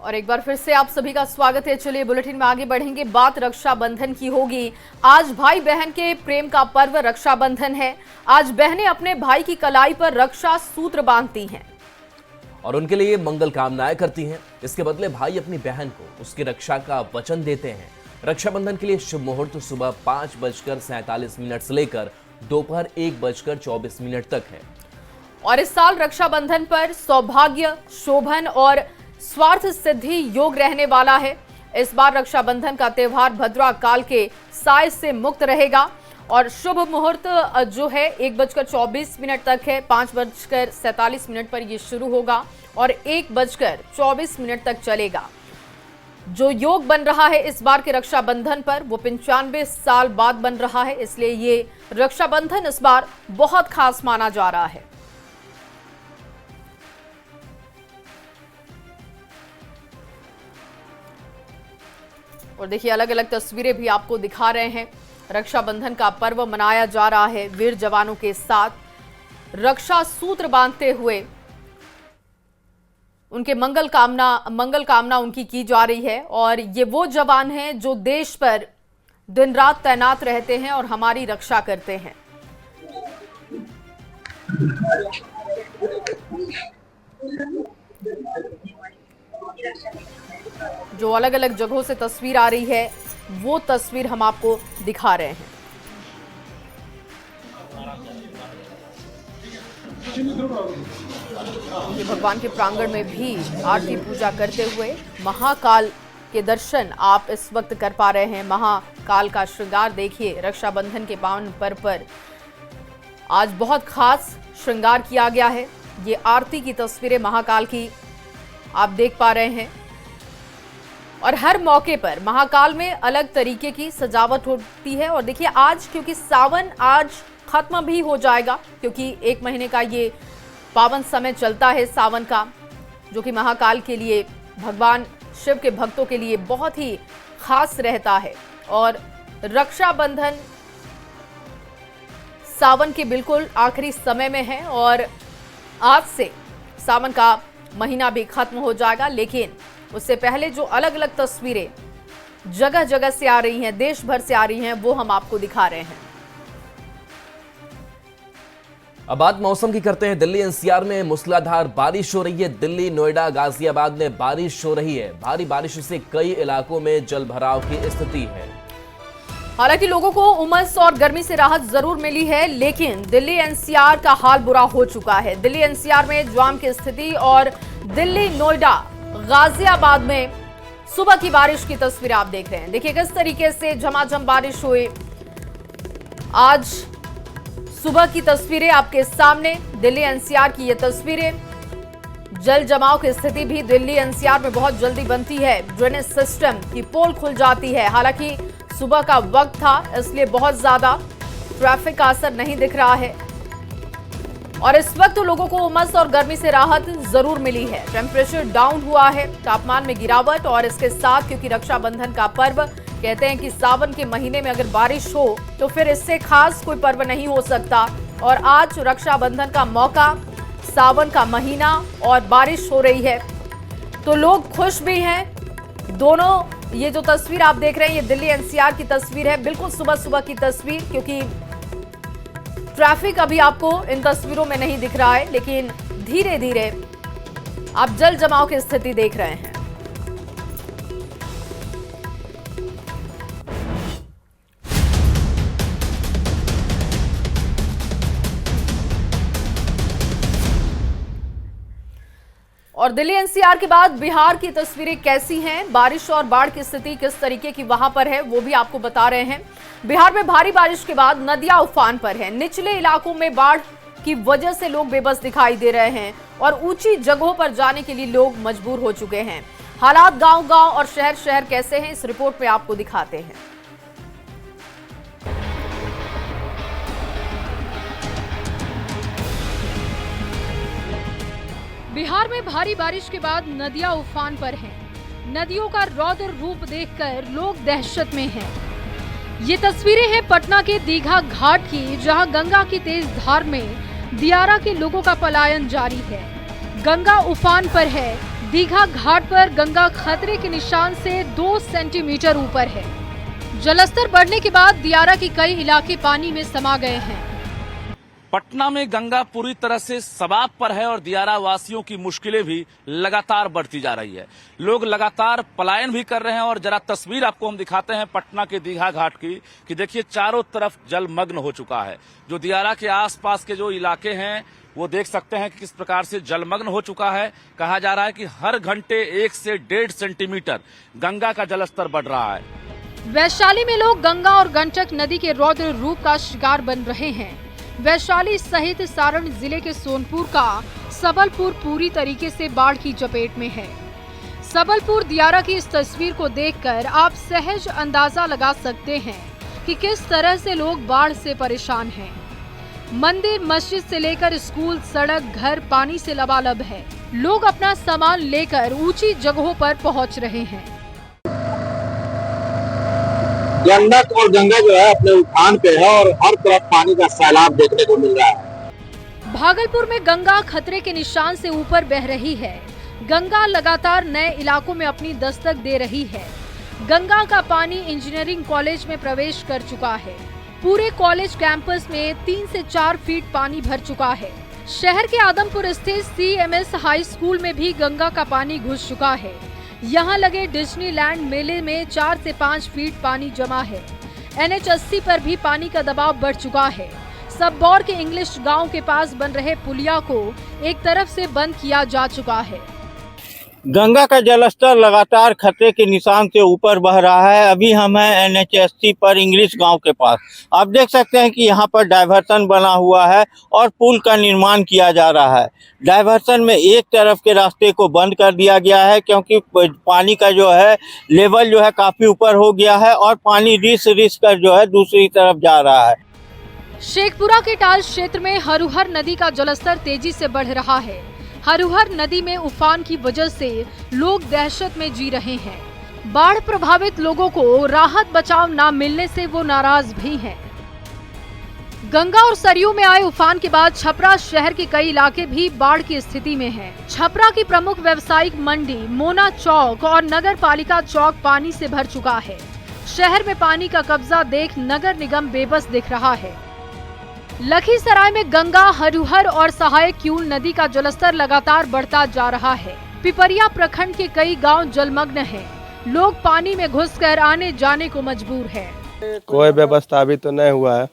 और एक बार फिर से आप सभी का स्वागत है। चलिए बुलेटिन में आगे बढ़ेंगे। बात रक्षाबंधन की होगी। आज भाई बहन के प्रेम का पर्व रक्षाबंधन है। आज बहनें अपने भाई की कलाई पर रक्षा सूत्र बांधती हैं और उनके लिए मंगल कामनाएं करती हैं। इसके बदले भाई अपनी बहन को उसकी रक्षा का वचन देते हैं। रक्षाबंधन के लिए शुभ मुहूर्त सुबह 5:47 से लेकर दोपहर 1:24 तक है। और इस साल रक्षाबंधन पर सौभाग्य, शोभन और स्वार्थ सिद्धि योग रहने वाला है। इस बार रक्षाबंधन का त्यौहार भद्रा काल के साय से मुक्त रहेगा और शुभ मुहूर्त जो है 1:24 तक है। 5:47 पर यह शुरू होगा और 1:24 तक चलेगा। जो योग बन रहा है इस बार के रक्षाबंधन पर वो 95 साल बाद बन रहा है, इसलिए ये रक्षाबंधन इस बार बहुत खास माना जा रहा है। और देखिए अलग अलग तस्वीरें भी आपको दिखा रहे हैं। रक्षाबंधन का पर्व मनाया जा रहा है वीर जवानों के साथ रक्षा सूत्र बांधते हुए। उनके मंगल कामना उनकी की जा रही है और ये वो जवान हैं जो देश पर दिन रात तैनात रहते हैं और हमारी रक्षा करते हैं। जो अलग अलग जगहों से तस्वीर आ रही है वो तस्वीर हम आपको दिखा रहे हैं। भगवान के प्रांगण में भी आरती पूजा करते हुए महाकाल के दर्शन आप इस वक्त कर पा रहे हैं। महाकाल का श्रृंगार देखिए। रक्षाबंधन के पावन पर्व पर आज बहुत खास श्रृंगार किया गया है। ये आरती की तस्वीरें महाकाल की आप देख पा रहे हैं और हर मौके पर महाकाल में अलग तरीके की सजावट होती है। और देखिए आज क्योंकि सावन आज खत्म भी हो जाएगा, क्योंकि 1 महीने का ये पावन समय चलता है सावन का, जो कि महाकाल के लिए, भगवान शिव के भक्तों के लिए बहुत ही खास रहता है। और रक्षाबंधन सावन के बिल्कुल आखिरी समय में है और आज से सावन का महीना भी खत्म हो जाएगा। लेकिन उससे पहले जो अलग अलग तस्वीरें जगह जगह से आ रही हैं, देश भर से आ रही हैं, वो हम आपको दिखा रहे हैं। अब बात मौसम की करते हैं। दिल्ली एनसीआर में मूसलाधार बारिश हो रही है। दिल्ली, नोएडा, गाजियाबाद में बारिश हो रही है। भारी बारिश से कई इलाकों में जलभराव की स्थिति है। हालांकि लोगों को उमस और गर्मी से राहत जरूर मिली है, लेकिन दिल्ली एनसीआर का हाल बुरा हो चुका है। दिल्ली एनसीआर में जाम की स्थिति और दिल्ली, नोएडा, गाजियाबाद में सुबह की बारिश की तस्वीर आप देख रहे हैं। देखिए किस तरीके से झमाझम बारिश हुई। आज सुबह की तस्वीरें आपके सामने, दिल्ली एनसीआर की ये तस्वीरें। जल जमाव की स्थिति भी दिल्ली एनसीआर में बहुत जल्दी बनती है। ड्रेनेज सिस्टम की पोल खुल जाती है। हालांकि सुबह का वक्त था, इसलिए बहुत ज्यादा ट्रैफिक का असर नहीं दिख रहा है और इस वक्त लोगों को उमस और गर्मी से राहत जरूर मिली है। टेम्परेचर डाउन हुआ है, तापमान में गिरावट, और इसके साथ क्योंकि रक्षाबंधन का पर्व, कहते हैं कि सावन के महीने में अगर बारिश हो तो फिर इससे खास कोई पर्व नहीं हो सकता। और आज रक्षाबंधन का मौका, सावन का महीना और बारिश हो रही है तो लोग खुश भी हैं। दोनों ये जो तस्वीर आप देख रहे हैं ये दिल्ली एनसीआर की तस्वीर है, बिल्कुल सुबह सुबह की तस्वीर, क्योंकि ट्रैफिक अभी आपको इन तस्वीरों में नहीं दिख रहा है, लेकिन धीरे धीरे आप जल जमाव की स्थिति देख रहे हैं। और दिल्ली एनसीआर के बाद बिहार की तस्वीरें कैसी हैं, बारिश और बाढ़ की स्थिति किस तरीके की वहां पर है, वो भी आपको बता रहे हैं। बिहार में भारी बारिश के बाद नदियां उफान पर हैं। निचले इलाकों में बाढ़ की वजह से लोग बेबस दिखाई दे रहे हैं और ऊंची जगहों पर जाने के लिए लोग मजबूर हो चुके हैं। हालात गांव-गांव और शहर-शहर कैसे हैं, इस रिपोर्ट में आपको दिखाते हैं। बिहार में भारी बारिश के बाद नदियां उफान पर हैं। नदियों का रौद्र रूप देखकर लोग दहशत में हैं। ये तस्वीरें हैं पटना के दीघा घाट की, जहां गंगा की तेज धार में दियारा के लोगों का पलायन जारी है। गंगा उफान पर है, दीघा घाट पर गंगा खतरे के निशान से 2 सेंटीमीटर ऊपर है। जलस्तर बढ़ने के बाद दियारा के कई इलाके पानी में समा गए हैं। पटना में गंगा पूरी तरह से सबाब पर है और दियारा वासियों की मुश्किलें भी लगातार बढ़ती जा रही है। लोग लगातार पलायन भी कर रहे हैं और जरा तस्वीर आपको हम दिखाते हैं पटना के दीघा घाट की कि देखिए चारों तरफ जलमग्न हो चुका है। जो दियारा के आसपास के जो इलाके हैं वो देख सकते हैं कि किस प्रकार से जलमग्न हो चुका है। कहा जा रहा है कि हर घंटे 1 से 1.5 सेंटीमीटर गंगा का जलस्तर बढ़ रहा है। वैशाली में लोग गंगा और गंडक नदी के रौद्र रूप का शिकार बन रहे हैं। वैशाली सहित सारण जिले के सोनपुर का सबलपुर पूरी तरीके से बाढ़ की चपेट में है। सबलपुर दियारा की इस तस्वीर को देखकर आप सहज अंदाजा लगा सकते हैं कि किस तरह से लोग बाढ़ से परेशान हैं। मंदिर, मस्जिद से लेकर स्कूल, सड़क, घर पानी से लबालब है। लोग अपना सामान लेकर ऊंची जगहों पर पहुंच रहे हैं। गंडक और गंगा जो है अपने उफान पे है और हर तरफ पानी का सैलाब देखने को मिल रहा है। भागलपुर में गंगा खतरे के निशान से ऊपर बह रही है। गंगा लगातार नए इलाकों में अपनी दस्तक दे रही है। गंगा का पानी इंजीनियरिंग कॉलेज में प्रवेश कर चुका है। पूरे कॉलेज कैंपस में 3 से 4 फीट पानी भर चुका है। शहर के आदमपुर स्थित CMS हाई स्कूल में भी गंगा का पानी घुस चुका है। यहाँ लगे डिज्नीलैंड मेले में 4 से 5 फीट पानी जमा है। NH 80 पर भी पानी का दबाव बढ़ चुका है। सबौर के इंग्लिश गांव के पास बन रहे पुलिया को एक तरफ से बंद किया जा चुका है। गंगा का जलस्तर लगातार खतरे के निशान से ऊपर बह रहा है। अभी हम हैं NH 80 पर इंग्लिश गांव के पास। आप देख सकते हैं कि यहाँ पर डायवर्सन बना हुआ है और पुल का निर्माण किया जा रहा है। डायवर्सन में एक तरफ के रास्ते को बंद कर दिया गया है क्योंकि पानी का जो है लेवल जो है काफी ऊपर हो गया है और पानी रिस कर जो है दूसरी तरफ जा रहा है। शेखपुरा के टाल क्षेत्र में हरुहर नदी का जलस्तर तेजी से बढ़ रहा है। हरुहर नदी में उफान की वजह से लोग दहशत में जी रहे हैं। बाढ़ प्रभावित लोगों को राहत बचाव न मिलने से वो नाराज भी हैं। गंगा और सरयू में आए उफान के बाद छपरा शहर के कई इलाके भी बाढ़ की स्थिति में हैं। छपरा की प्रमुख व्यावसायिक मंडी मोना चौक और नगर पालिका चौक पानी से भर चुका है। शहर में पानी का कब्जा देख नगर निगम बेबस दिख रहा है। लखीसराय में गंगा, हरुहर और सहायक क्यूल नदी का जलस्तर लगातार बढ़ता जा रहा है। पिपरिया प्रखंड के कई गांव जलमग्न हैं। लोग पानी में घुसकर आने जाने को मजबूर है। कोई व्यवस्था अभी तो नहीं हुआ है।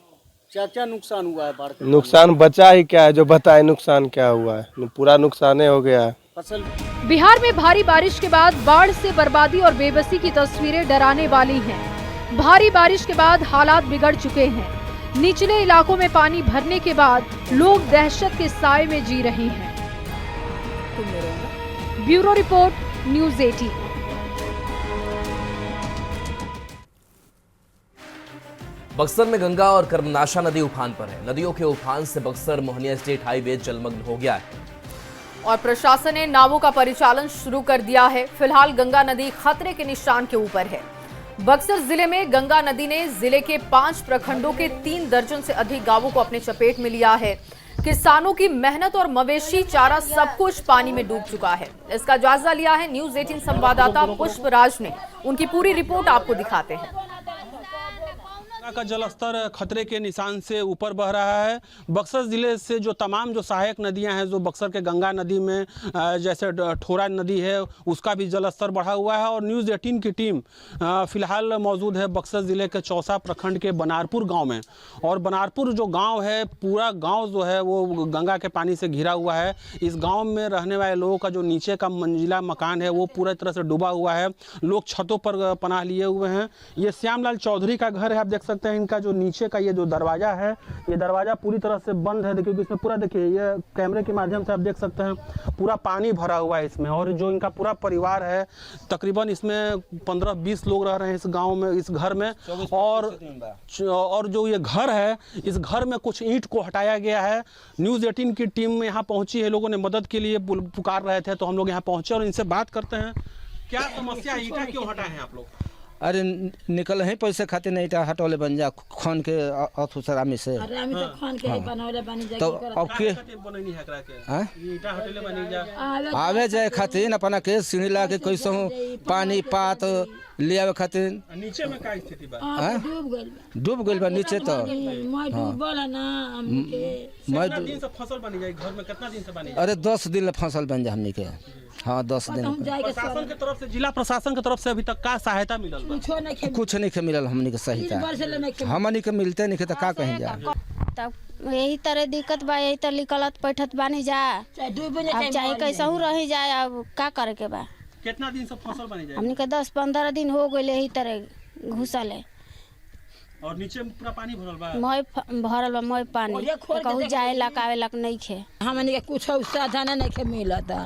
क्या नुकसान हुआ है बाढ़? नुकसान बचा ही क्या है, जो बताए नुकसान क्या हुआ है, पूरा नुकसान हो गया है। फसल बिहार में भारी बारिश के बाद बाढ़ से बर्बादी और बेबसी की तस्वीरें डराने वाली हैं। भारी बारिश के बाद हालात बिगड़ चुके हैं। निचले इलाकों में पानी भरने के बाद लोग दहशत के साए में जी रहे हैं। Bureau report, news 18। बक्सर में गंगा और कर्मनाशा नदी उफान पर है। नदियों के उफान से बक्सर मोहनिया स्टेट हाईवे जलमग्न हो गया है और प्रशासन ने नावों का परिचालन शुरू कर दिया है। फिलहाल गंगा नदी खतरे के निशान के ऊपर है। बक्सर जिले में गंगा नदी ने जिले के 5 प्रखंडों के 3 दर्जन से अधिक गांवों को अपने चपेट में लिया है। किसानों की मेहनत और मवेशी चारा सब कुछ पानी में डूब चुका है। इसका जायजा लिया है न्यूज़ 18 संवाददाता पुष्पराज ने। उनकी पूरी रिपोर्ट आपको दिखाते हैं। गंगा का जलस्तर खतरे के निशान से ऊपर बह रहा है। बक्सर जिले से जो तमाम जो सहायक नदियां हैं, जो बक्सर के गंगा नदी में जैसे ठोरा नदी है, उसका भी जलस्तर बढ़ा हुआ है। और न्यूज़ 18 की टीम फिलहाल मौजूद है बक्सर जिले के चौसा प्रखंड के बनारपुर गांव में। और बनारपुर जो गांव है, पूरा गांव जो है वो गंगा के पानी से घिरा हुआ है। इस गाँव में रहने वाले लोगों का जो नीचे का मंजिला मकान है वो पूरी तरह से डूबा हुआ है। लोग छतों पर पनाह लिए हुए हैं। ये श्यामलाल चौधरी का घर है। आप देख सकते हैं इनका जो नीचे का ये जो दरवाजा है, ये दरवाजा पूरी तरह से बंद है। देखिए इसमें पूरा, देखिए ये कैमरे के माध्यम से आप देख सकते हैं पूरा पानी भरा हुआ है इसमें। और जो इनका पूरा परिवार है, तकरीबन इसमें 15-20 लोग रह रहे हैं इस गांव में, इस घर में। और जो ये घर है, इस घर में कुछ ईंट को हटाया गया है। न्यूज़ 18 की टीम यहाँ पहुंची है। लोगों ने मदद के लिए पुकार रहे थे तो हम लोग यहाँ पहुंचे और इनसे बात करते हैं। क्या समस्या है, ईंटा क्यों हटाए हैं आप लोग? अरे निकल ही पैसे खाते नहीं था हटौले बन जा खान के अथुसरामी से तो अब के आवे जाए खातिर अपना के सीढ़ी ला के कैसे पानी पात ले आवे खातिर नीचे में का स्थिति बा डूब गइल बा नीचे तो मैं दिन से फसल बनी जाए घर में कितना दिन से बनी जाए? अरे 10 दिन ले फसल बन जा हमनी के। हाँ 10 दिन प्रशासन के तरफ से जिला प्रशासन के तरफ से अभी तक का सहायता मिलल बा? कुछ नहीं के मिलल हमनी के सहायता हमनी के मिलते नहीं तो का कहीं जा तब यही तरह दिक्कत बा यही तरह निकलत बैठत बानी जा अब चाहे कैसा हूँ रही जाए अब का करे के बा। कितना दिन से फसल बनी जाए? हमनी के 10-15 दिन हो गए यही तरह घुसल है और नीचे में पूरा पानी भरल बा मई भरल बा मई पानी कहूँ जाए ला कावे ला नहीं खे हमनी के कुछ साधन नहीं खे मिलता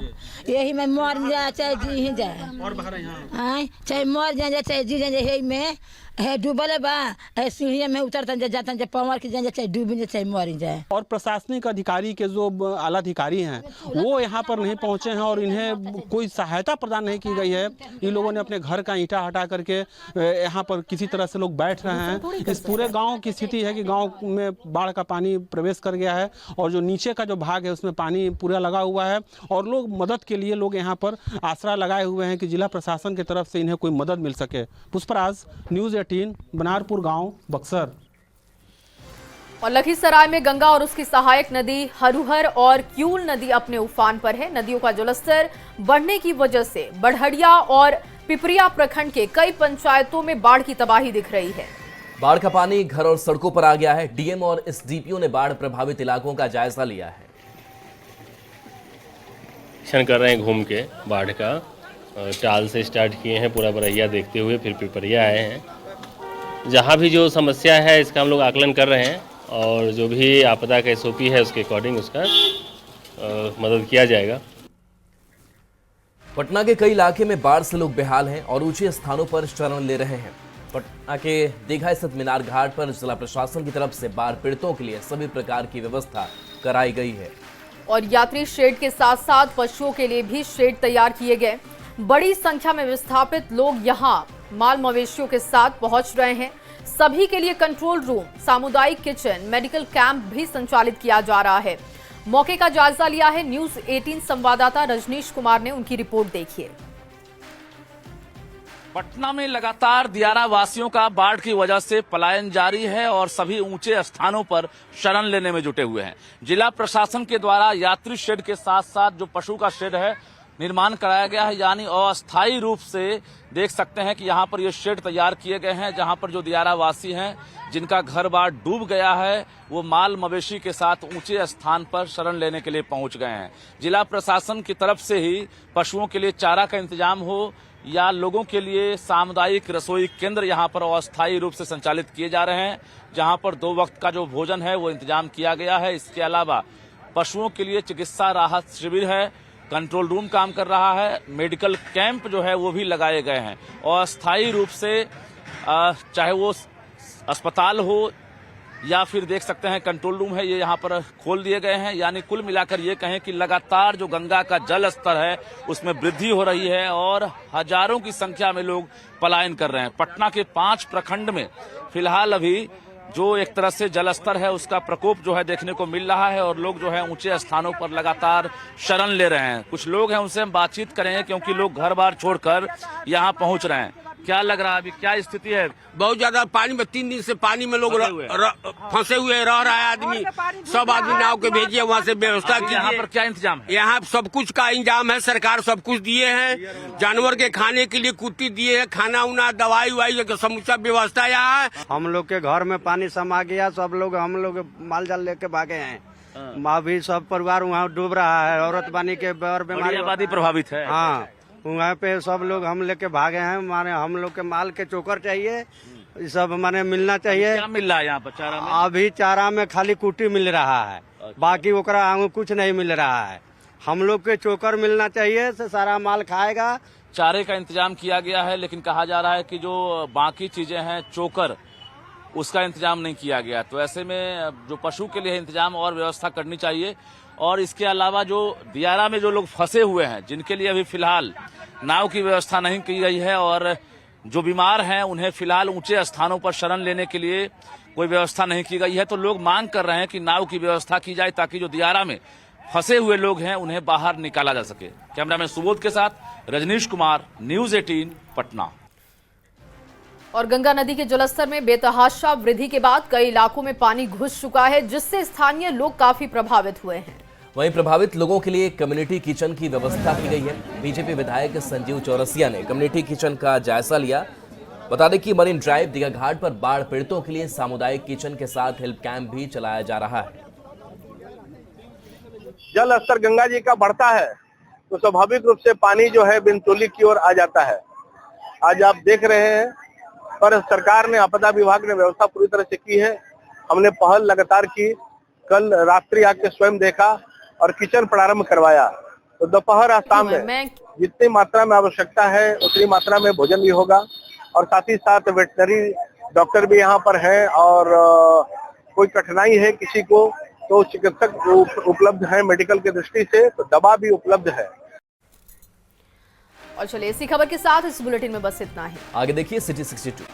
यही में मर जाए चाहे जी जाए और बाहर यहाँ चाहे मर जाए चाहे जी जाए यही में है डूबल बा सीढ़िया में उतरता जाता पवर की जाए चाहे डूब जाए चाहे मर जाए। और प्रशासनिक अधिकारी के जो आला अधिकारी हैं वो यहाँ पर नहीं पहुँचे हैं और इन्हें कोई सहायता प्रदान नहीं की गई है। इन लोगों ने अपने घर का ईंटा हटा करके यहाँ पर किसी तरह से लोग बैठ रहे हैं। इस पूरे गांव की स्थिति है कि गांव में बाढ़ का पानी प्रवेश कर गया है और जो नीचे का जो भाग है उसमें पानी पूरा लगा हुआ है और लोग मदद के लिए लोग यहाँ पर आसरा लगाए हुए हैं कि जिला प्रशासन की तरफ से इन्हें कोई मदद मिल सके। पुष्पराज, न्यूज़ 18, बनारपुर गांव, बक्सर। और लखीसराय में गंगा और उसकी सहायक नदी हरुहर और क्यूल नदी अपने उफान पर है। नदियों का जलस्तर बढ़ने की वजह से बढ़ड़िया और पिपरिया प्रखंड के कई पंचायतों में बाढ़ की तबाही दिख रही है। बाढ़ का पानी घर और सड़कों पर आ गया है। डीएम और एसडीपीओ ने बाढ़ प्रभावित इलाकों का जायजा लिया है। कर रहे हैं घूम के बाढ़ का टाल से स्टार्ट किए हैं, पूरा बरैया देखते हुए फिर पिपरिया आए हैं। जहाँ भी जो समस्या है इसका हम लोग आकलन कर रहे हैं और जो भी आपदा का एसओपी है उसके अकॉर्डिंग उसका मदद किया जाएगा। पटना के कई इलाके में बाढ़ से लोग बेहाल हैं और ऊंचे स्थानों पर शरण ले रहे हैं। पटना के दीघा स्थित मीनार घाट पर जिला प्रशासन की तरफ से बाढ़ पीड़ितों के लिए सभी प्रकार की व्यवस्था कराई गई है और यात्री शेड के साथ साथ पशुओं के लिए भी शेड तैयार किए गए। बड़ी संख्या में विस्थापित लोग यहां माल मवेशियों के साथ पहुंच रहे हैं। सभी के लिए कंट्रोल रूम, सामुदायिक किचन, मेडिकल कैंप भी संचालित किया जा रहा है। मौके का जायजा लिया है न्यूज़ 18 संवाददाता रजनीश कुमार ने। उनकी रिपोर्ट देखिए। पटना में लगातार दियारा वासियों का बाढ़ की वजह से पलायन जारी है और सभी ऊंचे स्थानों पर शरण लेने में जुटे हुए हैं। जिला प्रशासन के द्वारा यात्री शेड के साथ साथ जो पशु का शेड है निर्माण कराया गया है, यानी अस्थायी रूप से देख सकते हैं कि यहाँ पर ये शेड तैयार किए गए हैं, जहाँ पर जो दियारा वासी हैं जिनका घर बार डूब गया है वो माल मवेशी के साथ ऊंचे स्थान पर शरण लेने के लिए पहुंच गए हैं। जिला प्रशासन की तरफ से ही पशुओं के लिए चारा का इंतजाम हो या लोगों के लिए सामुदायिक रसोई केंद्र यहाँ पर अस्थायी रूप से संचालित किए जा रहे हैं, जहाँ पर 2 वक्त का जो भोजन है वो इंतजाम किया गया है। इसके अलावा पशुओं के लिए चिकित्सा राहत शिविर है, कंट्रोल रूम काम कर रहा है, मेडिकल कैंप जो है वो भी लगाए गए हैं और अस्थायी रूप से चाहे वो अस्पताल हो या फिर देख सकते हैं कंट्रोल रूम है, ये यहाँ पर खोल दिए गए हैं। यानी कुल मिलाकर ये कहें कि लगातार जो गंगा का जल स्तर है उसमें वृद्धि हो रही है और हजारों की संख्या में लोग पलायन कर रहे हैं। पटना के 5 प्रखंड में फिलहाल अभी जो एक तरह से जल स्तर है उसका प्रकोप जो है देखने को मिल रहा है और लोग जो है ऊंचे स्थानों पर लगातार शरण ले रहे हैं। कुछ लोग हैं उनसे हम बातचीत करेंगे क्योंकि लोग घर बार छोड़कर यहाँ पहुंच रहे हैं। क्या लग रहा है अभी क्या स्थिति है? बहुत ज्यादा पानी में 3 दिन से पानी में लोग फंसे हुए रह रहा है आदमी। सब आदमी नाव के भेजिए, वहाँ से व्यवस्था कीजिए। यहाँ पर क्या इंतजाम है? यहाँ सब कुछ का इंतजाम है, सरकार सब कुछ दिए हैं। जानवर के खाने के लिए कुट्टी दिए है, खाना उना दवाई उवाई समूचा व्यवस्था यहाँ है। हम लोग के घर में पानी समा गया, सब लोग हम लोग माल जाल लेके भागे हैं। अभी सब परिवार वहाँ डूब रहा है, औरत बानी के बीमारी आबादी प्रभावित है। हाँ, वहाँ पे सब लोग हम लेके भागे हैं। माने हम लोग के माल के चोकर चाहिए, ये सब माने मिलना चाहिए। क्या मिल रहा है यहाँ पर चारा में? अभी चारा में खाली कुट्टी मिल रहा है, बाकी ओकरा कुछ नहीं मिल रहा है। हम लोग के चोकर मिलना चाहिए, से सारा माल खाएगा। चारे का इंतजाम किया गया है लेकिन कहा जा रहा है कि जो बाकी चीजें हैं चोकर उसका इंतजाम नहीं किया गया। तो ऐसे में जो पशु के लिए इंतजाम और व्यवस्था करनी चाहिए। और इसके अलावा जो दियारा में जो लोग फंसे हुए हैं जिनके लिए अभी फिलहाल नाव की व्यवस्था नहीं की गई है और जो बीमार हैं उन्हें फिलहाल ऊंचे स्थानों पर शरण लेने के लिए कोई व्यवस्था नहीं की गई है। तो लोग मांग कर रहे हैं कि नाव की व्यवस्था की जाए ताकि जो दियारा में फंसे हुए लोग हैं उन्हें बाहर निकाला जा सके। कैमरामैन सुबोध के साथ रजनीश कुमार, न्यूज 18 पटना। और गंगा नदी के जलस्तर में बेतहाशा वृद्धि के बाद कई इलाकों में पानी घुस चुका है, जिससे स्थानीय लोग काफी प्रभावित हुए हैं। वहीं प्रभावित लोगों के लिए कम्युनिटी किचन की व्यवस्था की गई है। बीजेपी विधायक संजीव चौरसिया ने कम्युनिटी किचन का जायजा लिया। बता दें कि मरीन ड्राइव दीघा घाट पर बाढ़ पीड़ितों के लिए सामुदायिक किचन के साथ हेल्प कैंप भी चलाया जा रहा है। जल स्तर गंगा जी का बढ़ता है तो स्वाभाविक रूप से पानी जो है बिनतोली की ओर आ जाता है। आज आप देख रहे हैं, पर सरकार ने, आपदा विभाग ने व्यवस्था पूरी तरह से की है। हमने पहल लगातार की, कल रात्रि आके स्वयं देखा और किचन प्रारंभ करवाया। तो दोपहर और शाम में जितनी मात्रा में आवश्यकता है उतनी मात्रा में भोजन भी होगा। और साथ ही साथ वेटनरी डॉक्टर भी यहाँ पर हैं और कोई कठिनाई है किसी को तो चिकित्सक उपलब्ध है मेडिकल की दृष्टि से, तो दवा भी उपलब्ध है। और चलिए इसी खबर के साथ इस बुलेटिन में बस इतना ही। आगे देखिए सिटी 62।